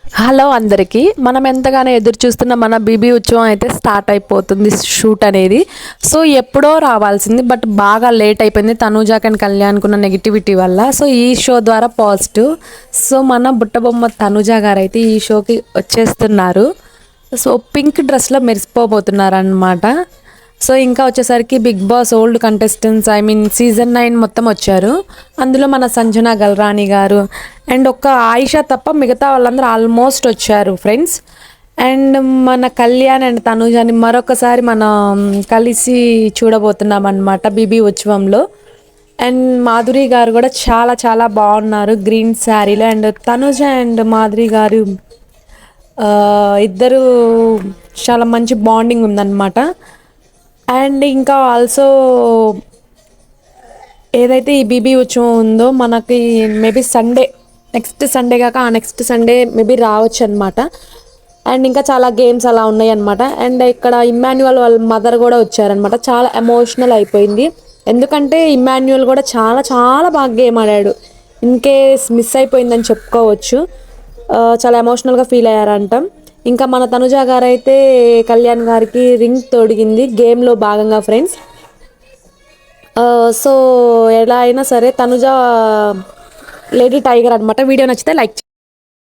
Hello అందరికీ. మనం ఎంతగానో ఎదురు చూస్తున్న మన బీబీ ఉత్సవం అయితే స్టార్ట్ అయిపోతుంది షూట్ అనేది. సో ఎప్పుడో రావాల్సింది, బట్ బాగా లేట్ అయిపోయింది తనూజాక్ అండ్ కళ్యాణ్కున్న నెగిటివిటీ వల్ల. సో ఈ షో ద్వారా పాజిటివ్. సో మన బుట్టబొమ్మ తనూజా గారు అయితే ఈ షోకి వచ్చేస్తున్నారు. సో పింక్ డ్రెస్లో మెరిసిపోబోతున్నారు అన్నమాట. సో ఇంకా వచ్చేసరికి Bigg Boss old contestants, I mean season 9 మొత్తం వచ్చారు. అందులో మన సంజన గల్రాణి గారు అండ్ ఒక్క ఆయిషా తప్ప మిగతా వాళ్ళందరూ ఆల్మోస్ట్ వచ్చారు ఫ్రెండ్స్. అండ్ మన కళ్యాణ్ అండ్ తనూజాని మరొకసారి మనం కలిసి చూడబోతున్నాం అన్నమాట బీబీ ఉత్సవంలో. అండ్ మాధురి గారు కూడా చాలా చాలా బాగున్నారు గ్రీన్ శారీలో. అండ్ తనూజ అండ్ మాధురి గారు ఇద్దరు చాలా మంచి బాండింగ్ ఉందన్నమాట. అండ్ ఇంకా ఆల్సో ఏదైతే ఈ బీబీ ఉత్సవం ఉందో మనకి మేబీ సండే, నెక్స్ట్ సండే కాక ఆ నెక్స్ట్ సండే మేబీ రావచ్చు అనమాట. అండ్ ఇంకా చాలా గేమ్స్ అలా ఉన్నాయి అనమాట. అండ్ ఇక్కడ ఇమ్మాన్యువల్ వాళ్ళ మదర్ కూడా వచ్చారనమాట. చాలా ఎమోషనల్ అయిపోయింది, ఎందుకంటే ఇమ్మాన్యువల్ కూడా చాలా చాలా బాగా గేమ్ ఆడాడు. ఇన్ కేస్ మిస్ అయిపోయిందని చెప్పుకోవచ్చు. చాలా ఎమోషనల్గా ఫీల్ అయ్యారంట. ఇంకా మన తనుజా గారు అయితే కళ్యాణ్ గారికి రింగ్ తొడిగింది గేమ్లో భాగంగా ఫ్రెండ్స్. సో ఎలా అయినా సరే తనుజ లేడీ టైగర్ అనమాట. వీడియో నచ్చితే లైక్